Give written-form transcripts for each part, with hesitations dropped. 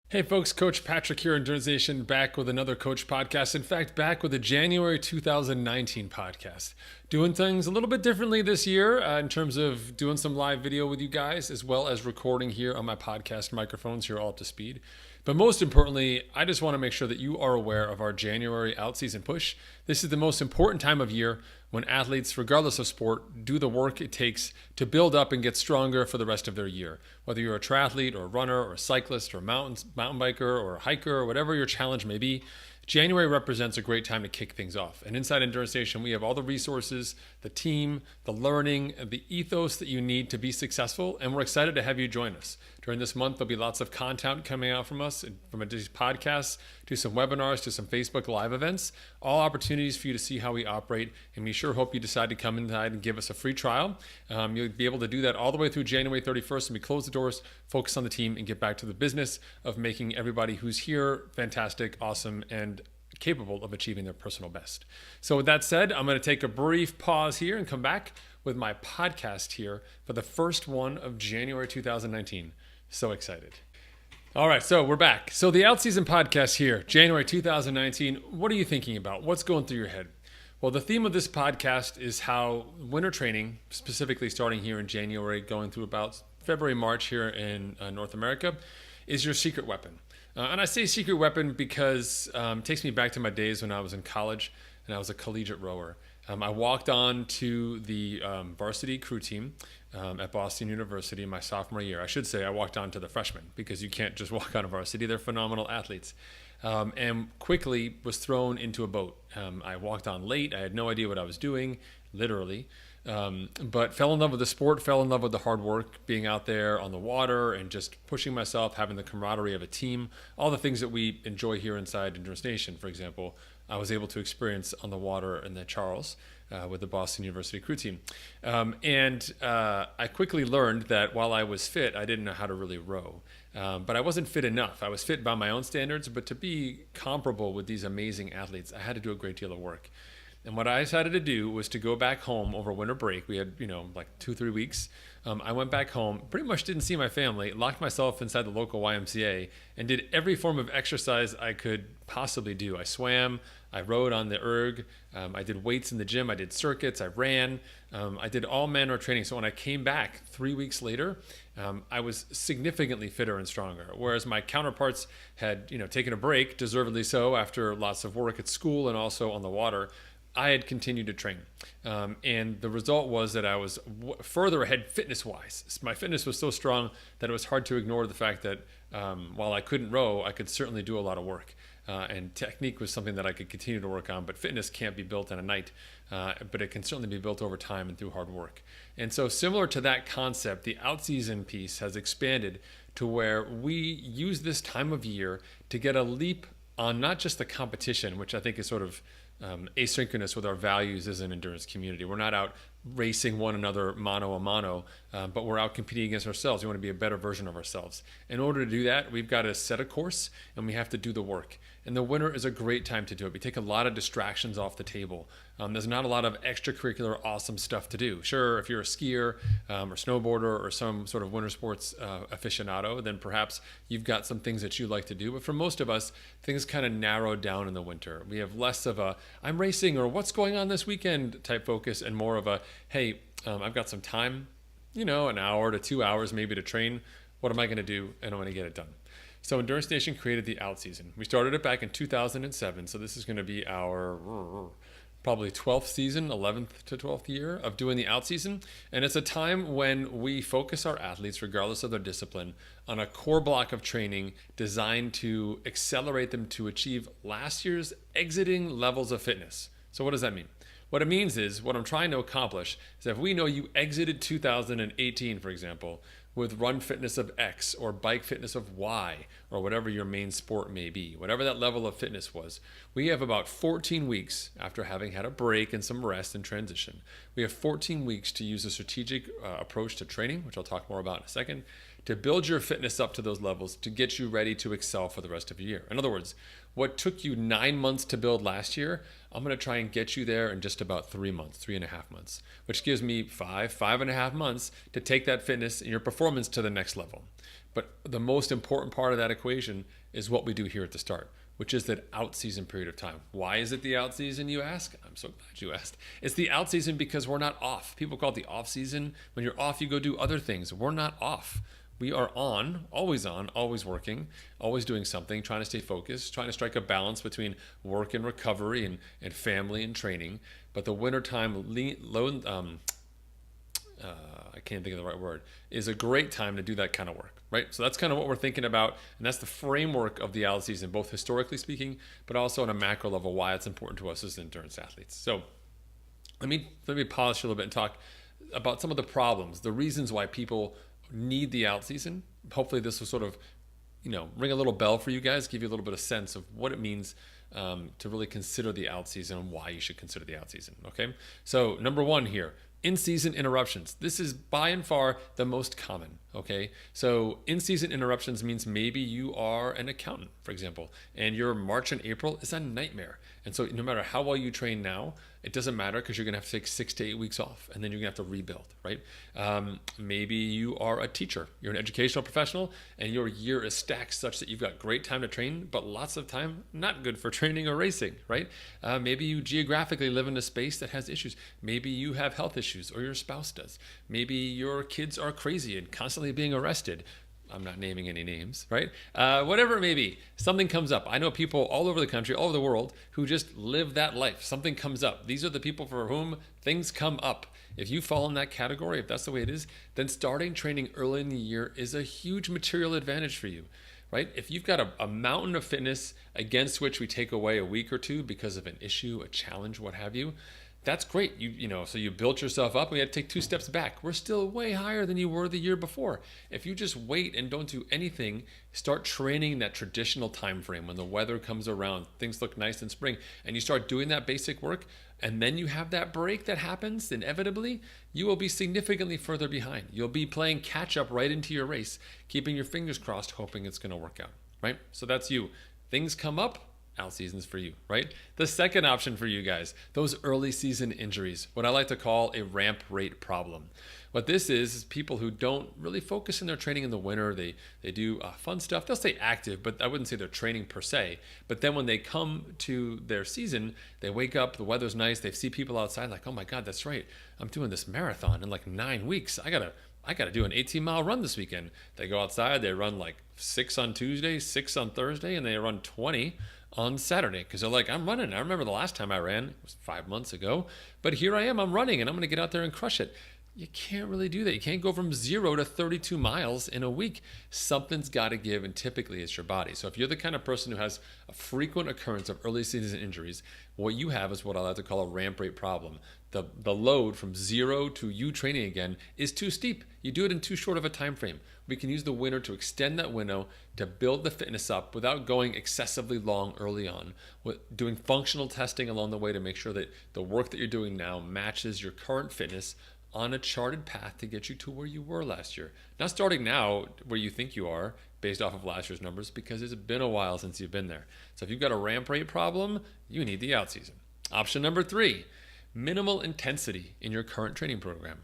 Hey folks, Coach Patrick here, Endurance Nation, back with another Coach podcast. In fact, back with a January 2019 podcast. Doing things a little bit differently this year in terms of doing some live video with you guys, as well as recording here on my podcast microphones here all up to speed. But most importantly, I just want to make sure that you are aware of our January outseason push. This is the most important time of year when athletes, regardless of sport, do the work it takes to build up and get stronger for the rest of their year. Whether you're a triathlete or a runner or a cyclist or a mountain biker or a hiker or whatever your challenge may be, January represents a great time to kick things off. And inside Endurance Nation, we have all the resources, the team, the learning, and the ethos that you need to be successful. And we're excited to have you join us. During this month, there'll be lots of content coming out from us, from these podcasts to some webinars to some Facebook Live events. All opportunities for you to see how we operate. And we sure hope you decide to come inside and give us a free trial. You'll be able to do that all the way through January 31st. And we close the doors, focus on the team, and get back to the business of making everybody who's here fantastic, awesome, and capable of achieving their personal best. So with that said, I'm going to take a brief pause here and come back with my podcast here for the first one of January 2019. So excited. All right, so we're back. So the Outseason podcast here, January 2019. What are you thinking about? What's going through your head? Well, the theme of this podcast is how winter training, specifically starting here in January, going through about February, March here in North America, is your secret weapon. And I say secret weapon because it takes me back to my days when I was in college and I was a collegiate rower. I walked on to the varsity crew team at Boston University in my sophomore year. I should say I walked on to the freshmen because you can't just walk on a varsity. They're phenomenal athletes. And quickly was thrown into a boat. I walked on late. I had no idea what I was doing, literally. But fell in love with the sport, fell in love with the hard work, being out there on the water and just pushing myself, having the camaraderie of a team, all the things that we enjoy here inside Endurance Nation, for example, I was able to experience on the water in the Charles with the Boston University crew team. I quickly learned that while I was fit, I didn't know how to really row. But I wasn't fit enough. I was fit by my own standards, but to be comparable with these amazing athletes, I had to do a great deal of work. And what I decided to do was to go back home over winter break. We had, like 2-3 weeks. I went back home, pretty much didn't see my family, locked myself inside the local YMCA, and did every form of exercise I could possibly do. I swam, I rode on the erg, I did weights in the gym, I did circuits, I ran, I did all manner of training. So when I came back 3 weeks later, I was significantly fitter and stronger. Whereas my counterparts had, taken a break, deservedly so, after lots of work at school and also on the water. I had continued to train. And the result was that I was further ahead fitness-wise. My fitness was so strong that it was hard to ignore the fact that while I couldn't row, I could certainly do a lot of work. And technique was something that I could continue to work on, but fitness can't be built in a night, but it can certainly be built over time and through hard work. And so similar to that concept, the outseason piece has expanded to where we use this time of year to get a leap on not just the competition, which I think is sort of asynchronous with our values as an endurance community. We're not out racing one another mano a mano, but we're out competing against ourselves. We want to be a better version of ourselves. In order to do that, we've got to set a course and we have to do the work. And the winter is a great time to do it. We take a lot of distractions off the table. There's not a lot of extracurricular awesome stuff to do. Sure, if you're a skier or snowboarder or some sort of winter sports aficionado, then perhaps you've got some things that you like to do. But for most of us, things kind of narrow down in the winter. We have less of a I'm racing or what's going on this weekend type focus and more of a, hey, I've got some time, an hour to 2 hours maybe to train. What am I going to do? And I'm going to get it done. So Endurance Nation created the Outseason. We started it back in 2007. So this is going to be our probably 12th season, 11th to 12th year of doing the Outseason. And it's a time when we focus our athletes, regardless of their discipline, on a core block of training designed to accelerate them to achieve last year's exiting levels of fitness. So what does that mean? What it means is, what I'm trying to accomplish is that if we know you exited 2018, for example, with run fitness of X or bike fitness of Y or whatever your main sport may be, whatever that level of fitness was, we have about 14 weeks after having had a break and some rest and transition. We have 14 weeks to use a strategic approach to training, which I'll talk more about in a second, to build your fitness up to those levels to get you ready to excel for the rest of the year. In other words, what took you 9 months to build last year, I'm going to try and get you there in just about 3 months, 3.5 months, which gives me 5.5 months to take that fitness and your performance to the next level. But the most important part of that equation is what we do here at the start, which is that out season period of time. Why is it the out season, you ask? I'm so glad you asked. It's the out season because we're not off. People call it the off season. When you're off, you go do other things. We're not off. We are on, always working, always doing something, trying to stay focused, trying to strike a balance between work and recovery and family and training. But the wintertime I can't think of the right word, is a great time to do that kind of work, right? So that's kind of what we're thinking about, and that's the framework of the out season, both historically speaking, but also on a macro level, why it's important to us as endurance athletes. So let me pause for a little bit and talk about some of the problems, the reasons why people need the out season. Hopefully this will sort of, ring a little bell for you guys, give you a little bit of sense of what it means to really consider the out season and why you should consider the out season. Okay, so number one here, in-season interruptions. This is by and far the most common, okay? So in-season interruptions means maybe you are an accountant, for example, and your March and April is a nightmare. And so no matter how well you train now, it doesn't matter because you're gonna have to take 6 to 8 weeks off and then you're gonna have to rebuild, right? Maybe you are a teacher, you're an educational professional and your year is stacked such that you've got great time to train, but lots of time not good for training or racing, right? Maybe you geographically live in a space that has issues. Maybe you have health issues or your spouse does. Maybe your kids are crazy and constantly being arrested. I'm not naming any names, right? Whatever it may be, something comes up. I know people all over the country, all over the world, who just live that life. Something comes up. These are the people for whom things come up. If you fall in that category, if that's the way it is, then starting training early in the year is a huge material advantage for you, right? If you've got a mountain of fitness against which we take away a week or two because of an issue, a challenge, what have you, that's great. So you built yourself up and you had to take 2 steps back. We're still way higher than you were the year before. If you just wait and don't do anything, start training that traditional time frame when the weather comes around, things look nice in spring, and you start doing that basic work, and then you have that break that happens, inevitably, you will be significantly further behind. You'll be playing catch up right into your race, keeping your fingers crossed, hoping it's going to work out, right? So that's you. Things come up, out seasons for you, right? The second option for you guys, those early season injuries, what I like to call a ramp rate problem. What this is people who don't really focus in their training in the winter. They do fun stuff. They'll stay active, but I wouldn't say they're training per se. But then when they come to their season, they wake up, the weather's nice, they see people outside like, oh my God, that's right. I'm doing this marathon in like 9 weeks. I gotta do an 18-mile run this weekend. They go outside, they run like 6 on Tuesday, 6 on Thursday, and they run 20 on Saturday because they're like, I'm running. I remember the last time I ran, it was 5 months ago, but here I am, I'm running and I'm going to get out there and crush it. You can't really do that. You can't go from 0 to 32 miles in a week. Something's got to give, and typically it's your body. So if you're the kind of person who has a frequent occurrence of early season injuries, what you have is what I like to call a ramp rate problem. The load from 0 to you training again is too steep. You do it in too short of a time frame. We can use the winter to extend that window to build the fitness up without going excessively long early on, doing functional testing along the way to make sure that the work that you're doing now matches your current fitness on a charted path to get you to where you were last year. Not starting now where you think you are based off of last year's numbers, because it's been a while since you've been there. So if you've got a ramp rate problem, you need the out season. Option number 3, minimal intensity in your current training program.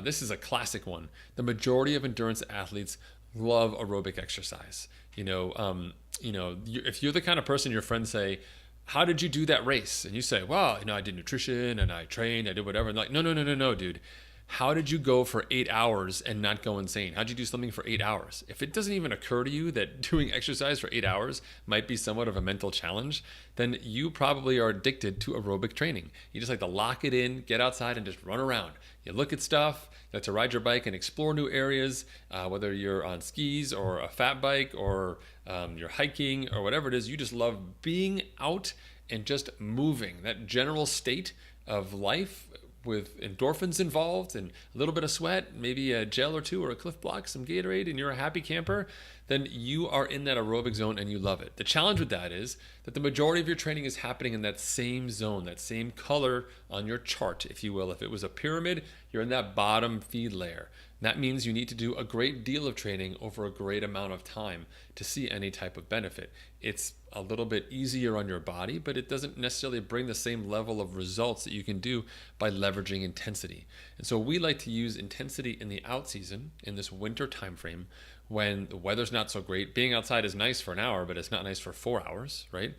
This is a classic one. The majority of endurance athletes love aerobic exercise. If you're the kind of person your friends say, how did you do that race? And you say, well, I did nutrition and I trained, I did whatever. And like, no, dude. How did you go for 8 hours and not go insane? How'd you do something for 8 hours? If it doesn't even occur to you that doing exercise for 8 hours might be somewhat of a mental challenge, then you probably are addicted to aerobic training. You just like to lock it in, get outside and just run around. You look at stuff, you like to ride your bike and explore new areas, whether you're on skis or a fat bike or you're hiking or whatever it is. You just love being out and just moving. That general state of life with endorphins involved and a little bit of sweat, maybe a gel or two or a Cliff Block, some Gatorade, and you're a happy camper, then you are in that aerobic zone and you love it. The challenge with that is that the majority of your training is happening in that same zone, that same color on your chart, if you will. If it was a pyramid, you're in that bottom feed layer. That means you need to do a great deal of training over a great amount of time to see any type of benefit. It's a little bit easier on your body, but it doesn't necessarily bring the same level of results that you can do by leveraging intensity. And so we like to use intensity in the out season, in this winter time frame, when the weather's not so great. Being outside is nice for an hour, but it's not nice for 4 hours, right?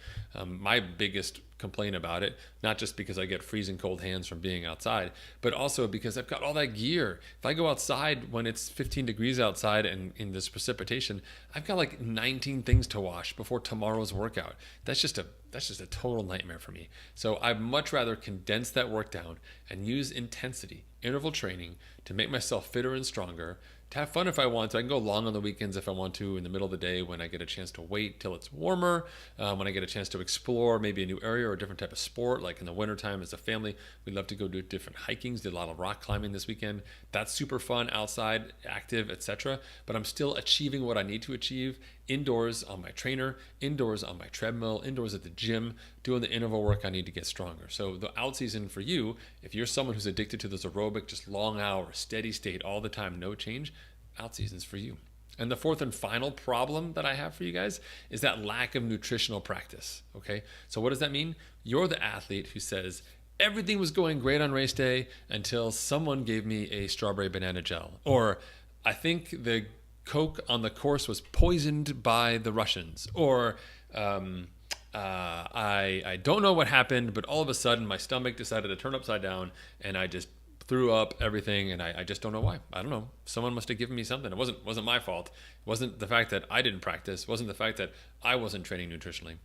My biggest complaint about it, not just because I get freezing cold hands from being outside, but also because I've got all that gear. If I go outside when it's 15 degrees outside and in this precipitation, I've got like 19 things to wash before tomorrow's workout. That's just a total nightmare for me. So I'd much rather condense that work down and use intensity, interval training, to make myself fitter and stronger, to have fun if I want to. I can go long on the weekends if I want to, in the middle of the day when I get a chance to wait till it's warmer, when I get a chance to explore maybe a new area or a different type of sport. Like in the wintertime as a family, we love to go do different hikings. Did a lot of rock climbing this weekend. That's super fun, outside, active, etc. But I'm still achieving what I need to achieve indoors on my trainer, indoors on my treadmill, indoors at the gym, doing the interval work I need to get stronger. So the out season for you, if you're someone who's addicted to those aerobic, just long hours, steady state all the time, no change, out season's for you. And the fourth and final problem that I have for you guys is that lack of nutritional practice. Okay, so what does that mean? You're the athlete who says, everything was going great on race day until someone gave me a strawberry banana gel. Or I think the Coke on the course was poisoned by the Russians. Or I don't know what happened, but all of a sudden my stomach decided to turn upside down and I just threw up everything, and I just don't know why. I don't know. Someone must have given me something. It wasn't my fault. It wasn't the fact that I didn't practice. It wasn't the fact that I wasn't training nutritionally.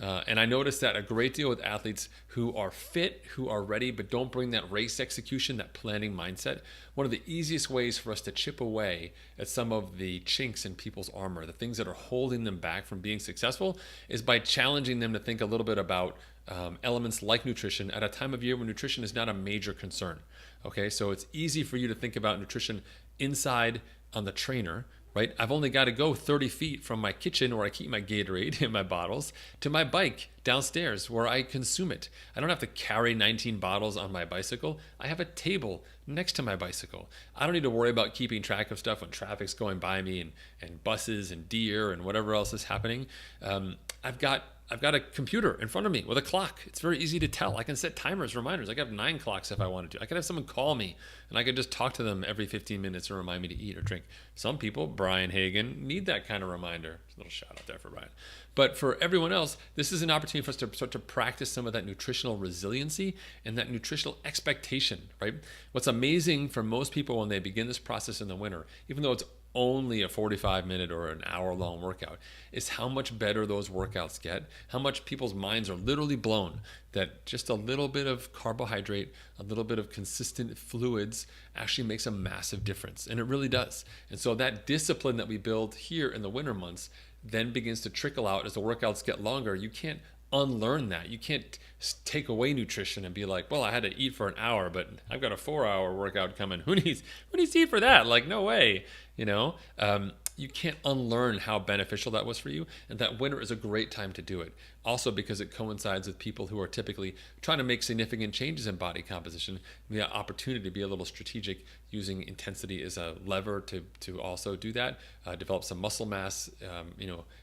And I noticed that a great deal with athletes who are fit, who are ready, but don't bring that race execution, that planning mindset. One of the easiest ways for us to chip away at some of the chinks in people's armor, the things that are holding them back from being successful, is by challenging them to think a little bit about elements like nutrition at a time of year when nutrition is not a major concern. Okay, so it's easy for you to think about nutrition inside on the trainer, right? I've only got to go 30 feet from my kitchen where I keep my Gatorade in my bottles to my bike downstairs where I consume it. I don't have to carry 19 bottles on my bicycle. I have a table next to my bicycle. I don't need to worry about keeping track of stuff when traffic's going by me and buses and deer and whatever else is happening. I've got a computer in front of me with a clock. It's very easy to tell. I can set timers, reminders. I can have 9 clocks if I wanted to. I can have someone call me and I can just talk to them every 15 minutes and remind me to eat or drink. Some people, Brian Hagan, need that kind of reminder. A little shout out there for Brian. But for everyone else, this is an opportunity for us to start to practice some of that nutritional resiliency and that nutritional expectation, right? What's amazing for most people when they begin this process in the winter, even though it's only a 45-minute or an hour-long workout, is how much better those workouts get, how much people's minds are literally blown that just a little bit of carbohydrate, a little bit of consistent fluids actually makes a massive difference. And it really does. And so that discipline that we build here in the winter months then begins to trickle out as the workouts get longer. You can't unlearn that. You can't take away nutrition and be like, well, I had to eat for an hour, but I've got a 4-hour workout coming. Who needs to eat for that? Like, no way, you can't unlearn how beneficial that was for you. And that winter is a great time to do it. Also because it coincides with people who are typically trying to make significant changes in body composition, the opportunity to be a little strategic using intensity as a lever to also do that, develop some muscle mass,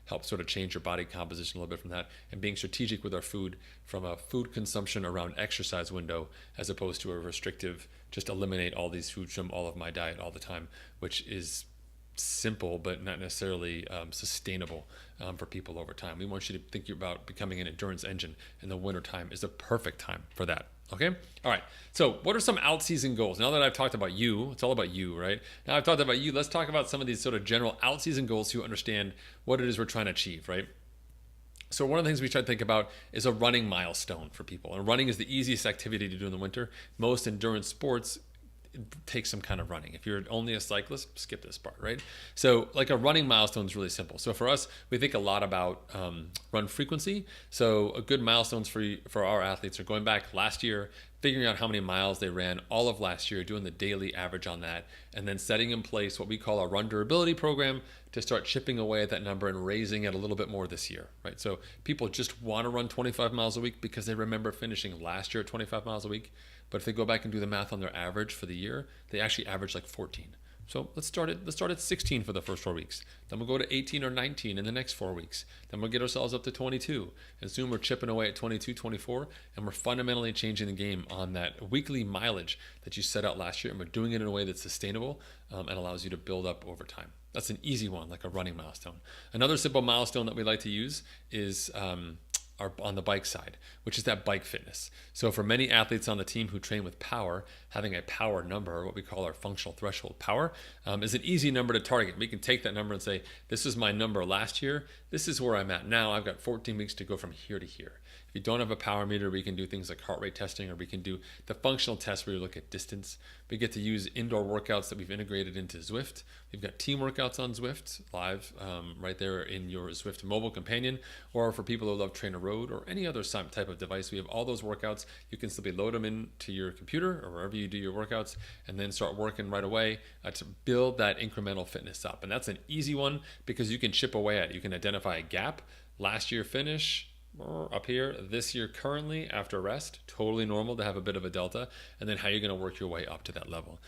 help sort of change your body composition a little bit from that, and being strategic with our food from a food consumption around exercise window as opposed to a restrictive, just eliminate all these foods from all of my diet all the time, which is simple but not necessarily sustainable for people over time. We want you to think about becoming an endurance engine, and the winter time is the perfect time for that. Okay? All right. So what are some out-season goals? Now that I've talked about you, it's all about you, right? Now I've talked about you, let's talk about some of these sort of general out-season goals so you understand what it is we're trying to achieve, right? So one of the things we try to think about is a running milestone for people. And running is the easiest activity to do in the winter. Most endurance sports take some kind of running. If you're only a cyclist, skip this part, right? So like a running milestone is really simple. So for us, we think a lot about run frequency. So a good milestones for our athletes are going back last year, figuring out how many miles they ran all of last year, doing the daily average on that, and then setting in place what we call a run durability program to start chipping away at that number and raising it a little bit more this year, right? So people just want to run 25 miles a week because they remember finishing last year at 25 miles a week. But if they go back and do the math on their average for the year, they actually average like 14. So let's start at 16 for the first 4 weeks. Then we'll go to 18 or 19 in the next 4 weeks. Then we'll get ourselves up to 22. And soon we're chipping away at 22, 24, and we're fundamentally changing the game on that weekly mileage that you set out last year. And we're doing it in a way that's sustainable and allows you to build up over time. That's an easy one, like a running milestone. Another simple milestone that we like to use is on the bike side, which is that bike fitness. So for many athletes on the team who train with power, having a power number, or what we call our functional threshold power, is an easy number to target. We can take that number and say, this is my number last year. This is where I'm at now. I've got 14 weeks to go from here to here. If you don't have a power meter, we can do things like heart rate testing, or we can do the functional test where you look at distance. We get to use indoor workouts that we've integrated into Zwift. We've got team workouts on Zwift live right there in your Zwift mobile companion, or for people who love Trainer Road or any other type of device, we have all those workouts. You can simply load them into your computer or wherever you do your workouts, and then start working right away to build that incremental fitness up. And that's an easy one because you can chip away at it. You can identify a gap. Last year finish, up here, this year currently after rest, totally normal to have a bit of a delta, and then how you're going to work your way up to that level.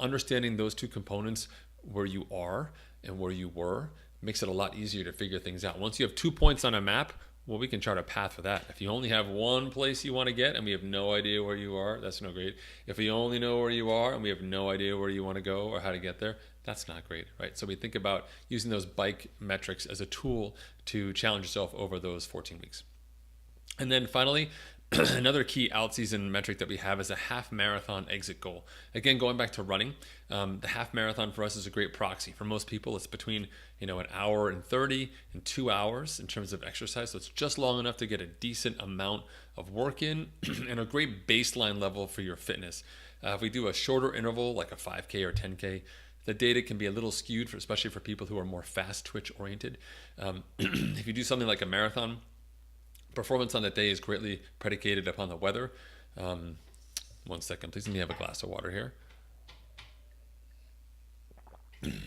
Understanding those two components, where you are and where you were, makes it a lot easier to figure things out. Once you have 2 points on a map, well, we can chart a path for that. If you only have one place you want to get and we have no idea where you are, that's no great. If we only know where you are and we have no idea where you want to go or how to get there, that's not great, right? So we think about using those bike metrics as a tool to challenge yourself over those 14 weeks. And then finally, another key out-season metric that we have is a half marathon exit goal. Again, going back to running, the half marathon for us is a great proxy. For most people, it's between an hour and 30 and 2 hours in terms of exercise. So it's just long enough to get a decent amount of work in and a great baseline level for your fitness. If we do a shorter interval, like a 5K or 10K, the data can be a little skewed, especially for people who are more fast twitch oriented. If you do something like a marathon, performance on that day is greatly predicated upon the weather. 1 second, please let me have a glass of water here.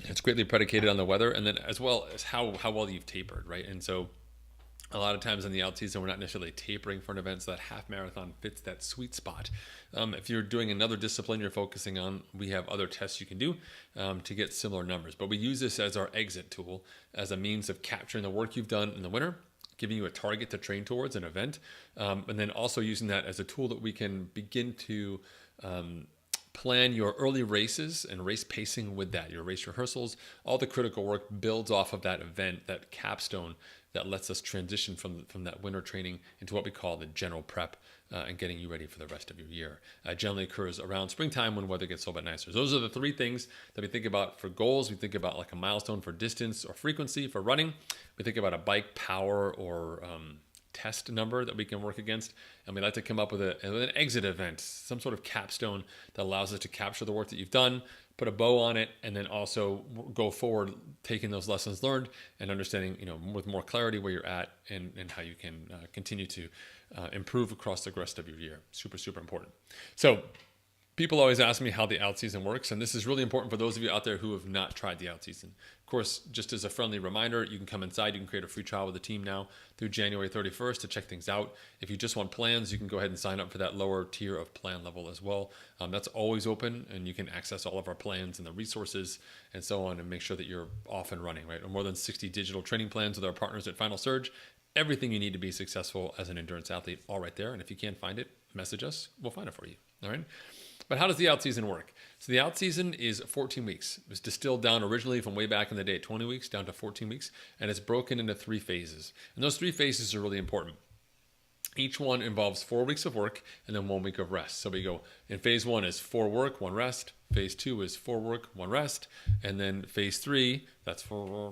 It's greatly predicated on the weather, and then as well as how well you've tapered, right? And so a lot of times in the out season, we're not necessarily tapering for an event, so that half marathon fits that sweet spot. If you're doing another discipline you're focusing on, we have other tests you can do to get similar numbers. But we use this as our exit tool, as a means of capturing the work you've done in the winter, giving you a target to train towards, an event, and then also using that as a tool that we can begin to plan your early races and race pacing with that, your race rehearsals. All the critical work builds off of that event, that capstone that lets us transition from that winter training into what we call the general prep and getting you ready for the rest of your year. Generally occurs around springtime when weather gets a little bit nicer. So those are the three things that we think about for goals. We think about like a milestone for distance or frequency for running. We think about a bike power or test number that we can work against, and we like to come up with an exit event, some sort of capstone that allows us to capture the work that you've done, put a bow on it, and then also go forward taking those lessons learned and understanding with more clarity where you're at and how you can continue to improve across the rest of your year. Super important. So people always ask me how the out season works, and this is really important for those of you out there who have not tried the out season. Of course, just as a friendly reminder, you can come inside, you can create a free trial with the team now through January 31st to check things out. If you just want plans, you can go ahead and sign up for that lower tier of plan level as well. That's always open, and you can access all of our plans and the resources and so on and make sure that you're off and running, right? More than 60 digital training plans with our partners at Final Surge. Everything you need to be successful as an endurance athlete, all right there. And if you can't find it, message us, we'll find it for you, all right? But how does the out season work? So the out season is 14 weeks. It was distilled down originally from way back in the day at 20 weeks down to 14 weeks, and it's broken into 3 phases. And those 3 phases are really important. Each one involves 4 weeks of work and then 1 week of rest. So we go in phase 1 is 4 work, 1 rest. Phase 2 is 4 work, 1 rest. And then phase 3, that's 4.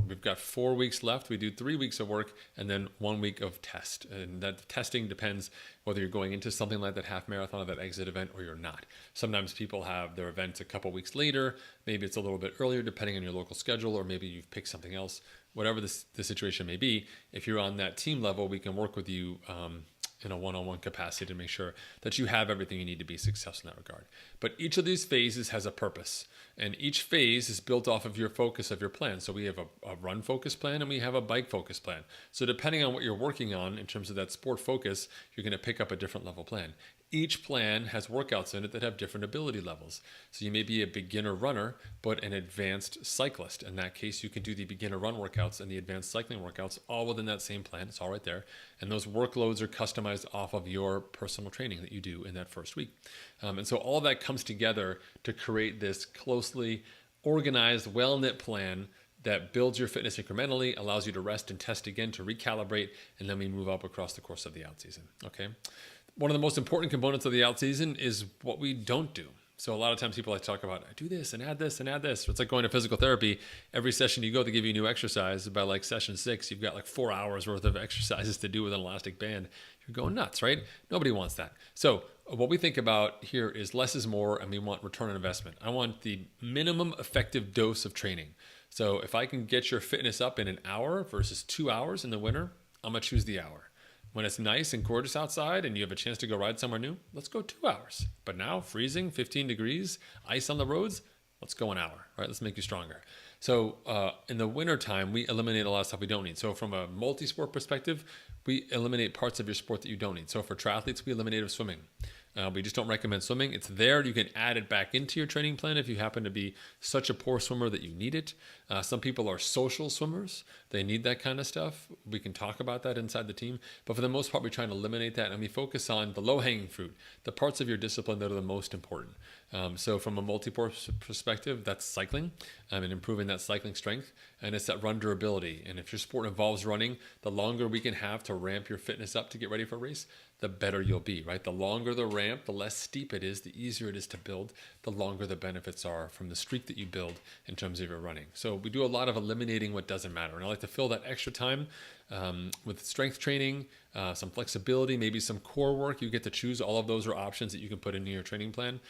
We've got 4 weeks left. We do 3 weeks of work and then 1 week of test. And that testing depends whether you're going into something like that half marathon or that exit event or you're not. Sometimes people have their events a couple weeks later. Maybe it's a little bit earlier depending on your local schedule, or maybe you've picked something else. Whatever the situation may be, if you're on that team level, we can work with you in a one-on-one capacity to make sure that you have everything you need to be successful in that regard. But each of these phases has a purpose, and each phase is built off of your focus of your plan. So we have a run focus plan and we have a bike focus plan. So depending on what you're working on in terms of that sport focus, you're going to pick up a different level plan. Each plan has workouts in it that have different ability levels. So you may be a beginner runner, but an advanced cyclist. In that case, you can do the beginner run workouts and the advanced cycling workouts all within that same plan. It's all right there. And those workloads are customized off of your personal training that you do in that first week. And so all that comes together to create this closely organized, well-knit plan that builds your fitness incrementally, allows you to rest and test again to recalibrate, and then we move up across the course of the out season. Okay. One of the most important components of the out season is what we don't do. So a lot of times people like to talk about, I do this and add this and add this. It's like going to physical therapy. Every session you go, they give you a new exercise. By like session 6, you've got like 4 hours worth of exercises to do with an elastic band. You're going nuts, right? Nobody wants that. So what we think about here is less is more, and we want return on investment. I want the minimum effective dose of training. So if I can get your fitness up in an hour versus 2 hours in the winter, I'm going to choose the hour. When it's nice and gorgeous outside and you have a chance to go ride somewhere new, let's go 2 hours. But now, freezing, 15 degrees, ice on the roads, let's go an hour, right? Let's make you stronger. So in the wintertime, we eliminate a lot of stuff we don't need. So from a multi-sport perspective, we eliminate parts of your sport that you don't need. So for triathletes, we eliminate swimming. We just don't recommend swimming. It's there. You can add it back into your training plan if you happen to be such a poor swimmer that you need it. Some people are social swimmers. They need that kind of stuff. We can talk about that inside the team. But for the most part, we try to eliminate that, and we focus on the low-hanging fruit, the parts of your discipline that are the most important. So from a multi-sport perspective, that's cycling and improving that cycling strength. And it's that run durability. And if your sport involves running, the longer we can have to ramp your fitness up to get ready for a race, the better you'll be, right? The longer the ramp, the less steep it is, the easier it is to build, the longer the benefits are from the streak that you build in terms of your running. So we do a lot of eliminating what doesn't matter. And I like to fill that extra time with strength training, some flexibility, maybe some core work. You get to choose. All of those are options that you can put into your training plan.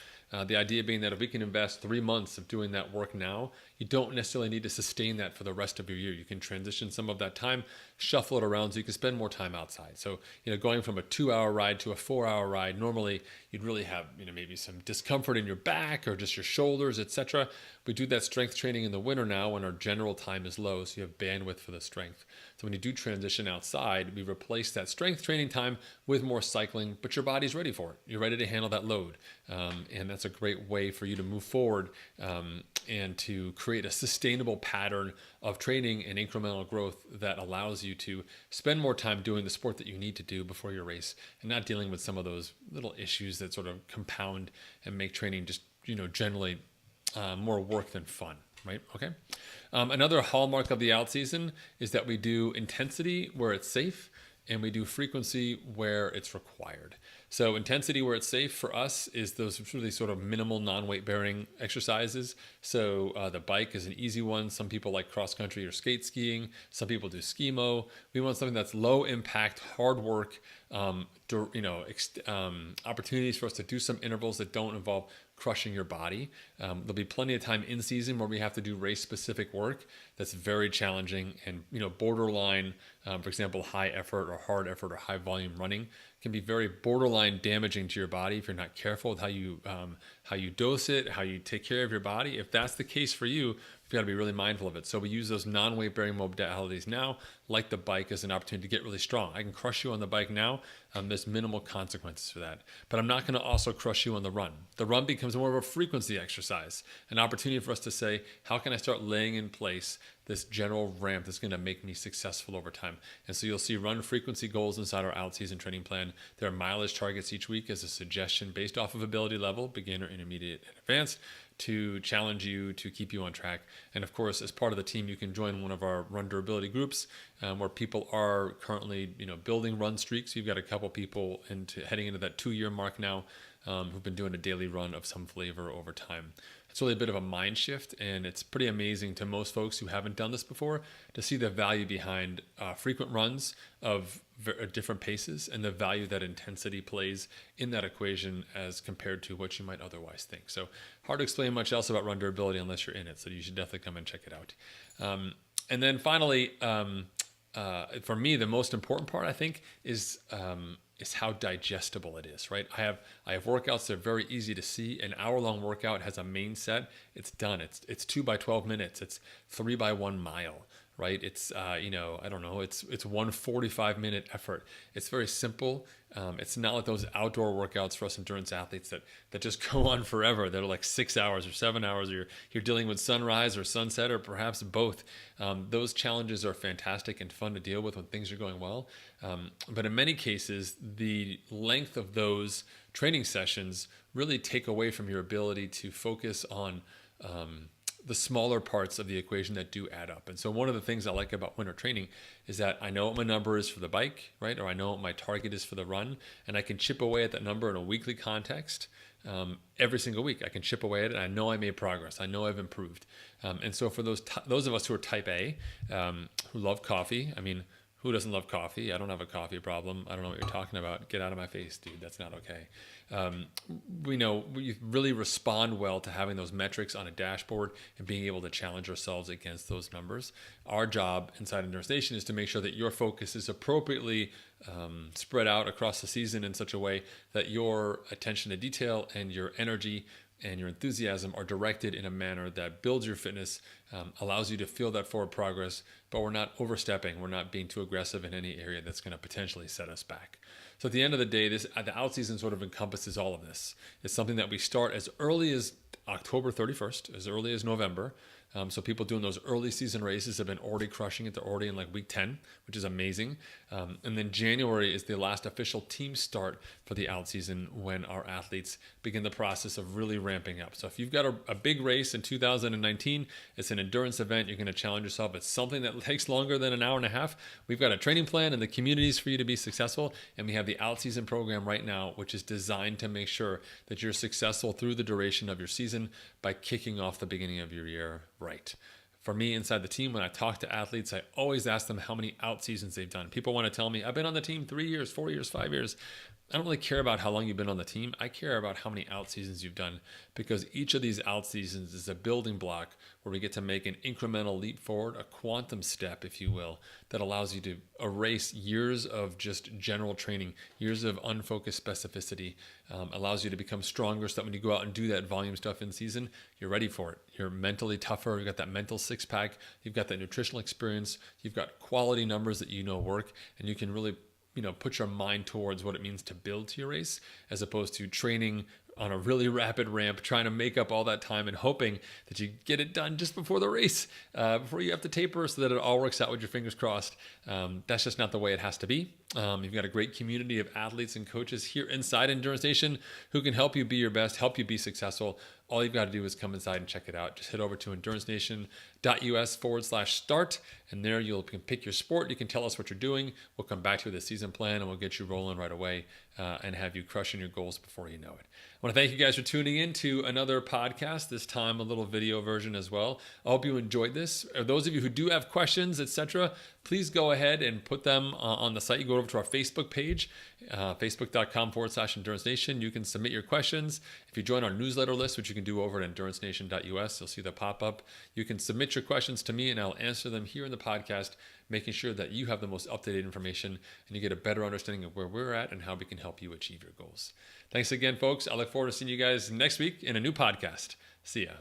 The idea being that if we can invest 3 months of doing that work now, you don't necessarily need to sustain that for the rest of your year. You can transition some of that time, shuffle it around so you can spend more time outside. So, going from a 2-hour ride to a 4-hour ride, normally you'd really have, maybe some discomfort in your back or just your shoulders, etc. We do that strength training in the winter now when our general time is low, so you have bandwidth for the strength. So when you do transition outside, we replace that strength training time with more cycling, but your body's ready for it. You're ready to handle that load. And that's a great way for you to move forward and to create a sustainable pattern of training and incremental growth that allows you to spend more time doing the sport that you need to do before your race and not dealing with some of those little issues that sort of compound and make training just, generally more work than fun. Right? Okay. Another hallmark of the out season is that we do intensity where it's safe and we do frequency where it's required. So intensity where it's safe for us is those really sort of minimal non-weight bearing exercises. So the bike is an easy one. Some people like cross country or skate skiing. Some people do skimo. We want something that's low impact, hard work, opportunities for us to do some intervals that don't involve crushing your body. There'll be plenty of time in season where we have to do race specific work that's very challenging and borderline, for example, high effort or hard effort or high volume running can be very borderline damaging to your body if you're not careful with how you dose it, how you take care of your body. If that's the case for you, you've got to be really mindful of it. So we use those non-weight bearing modalities now, like the bike, as an opportunity to get really strong. I can crush you on the bike now. There's minimal consequences for that. But I'm not going to also crush you on the run. The run becomes more of a frequency exercise, an opportunity for us to say, how can I start laying in place this general ramp that's going to make me successful over time? And so you'll see run frequency goals inside our out-season training plan. There are mileage targets each week as a suggestion based off of ability level, beginner, intermediate, and advanced, to challenge you, to keep you on track. And of course, as part of the team, you can join one of our run durability groups where people are currently, building run streaks. You've got a couple people heading into that 2-year mark now who've been doing a daily run of some flavor over time. It's really a bit of a mind shift, and it's pretty amazing to most folks who haven't done this before to see the value behind frequent runs of different paces and the value that intensity plays in that equation as compared to what you might otherwise think. So hard to explain much else about run durability unless you're in it, so you should definitely come and check it out. And then finally, for me, the most important part, I think, is how digestible it is, right? I have workouts that are very easy to see. An hour-long workout has a main set. It's done. It's 2 by 12 minutes. It's 3 by 1 mile, right? It's, I don't know, it's one 45-minute effort. It's very simple. It's not like those outdoor workouts for us endurance athletes that just go on forever. They're like 6 hours or 7 hours, or you're dealing with sunrise or sunset, or perhaps both. Those challenges are fantastic and fun to deal with when things are going well. But in many cases, the length of those training sessions really take away from your ability to focus on the smaller parts of the equation that do add up. And so one of the things I like about winter training is that I know what my number is for the bike, right? Or I know what my target is for the run, and I can chip away at that number in a weekly context. Every single week I can chip away at it, and I know I made progress. I know I've improved. And so for those of us who are type A, who love coffee, I mean, who doesn't love coffee? I don't have a coffee problem. I don't know what you're talking about. Get out of my face, dude. That's not okay. We know we really respond well to having those metrics on a dashboard and being able to challenge ourselves against those numbers. Our job inside Endurance Nation is to make sure that your focus is appropriately spread out across the season in such a way that your attention to detail and your energy and your enthusiasm are directed in a manner that builds your fitness, allows you to feel that forward progress, but we're not overstepping. We're not being too aggressive in any area that's going to potentially set us back. So at the end of the day, the OutSeason sort of encompasses all of this. It's something that we start as early as October 31st, as early as November. So people doing those early season races have been already crushing it. They're already in like week 10, which is amazing. And then January is the last official team start for the OutSeason, when our athletes begin the process of really ramping up. So if you've got a big race in 2019, it's an endurance event, you're going to challenge yourself. It's something that takes longer than an hour and a half. We've got a training plan and the communities for you to be successful. And we have the OutSeason program right now, which is designed to make sure that you're successful through the duration of your season by kicking off the beginning of your year right. For me, inside the team, when I talk to athletes, I always ask them how many OutSeasons they've done. People want to tell me, I've been on the team 3 years, 4 years, 5 years. I don't really care about how long you've been on the team. I care about how many OutSeasons you've done, because each of these OutSeasons is a building block where we get to make an incremental leap forward, a quantum step, if you will, that allows you to erase years of just general training, years of unfocused specificity, allows you to become stronger so that when you go out and do that volume stuff in season, you're ready for it. You're mentally tougher. You've got that mental six pack. You've got that nutritional experience. You've got quality numbers that you know work, and you can really put your mind towards what it means to build to your race, as opposed to training on a really rapid ramp, trying to make up all that time and hoping that you get it done just before the race, before you have to taper, so that it all works out with your fingers crossed. That's just not the way it has to be. You've got a great community of athletes and coaches here inside Endurance Nation who can help you be your best, help you be successful. All you've got to do is come inside and check it out. Just head over to endurancenation.us/start, and there you can pick your sport. You can tell us what you're doing. We'll come back to you with a season plan, and we'll get you rolling right away and have you crushing your goals before you know it. I want to thank you guys for tuning in to another podcast, this time a little video version as well. I hope you enjoyed this. Those of you who do have questions, etc., please go ahead and put them on the site. You go over to our Facebook page, facebook.com/Endurance Nation. You can submit your questions. If you join our newsletter list, which you can do over at endurancenation.us, you'll see the pop-up. You can submit your questions to me, and I'll answer them here in the podcast, making sure that you have the most up-to-date information and you get a better understanding of where we're at and how we can help you achieve your goals. Thanks again, folks. I look forward to seeing you guys next week in a new podcast. See ya.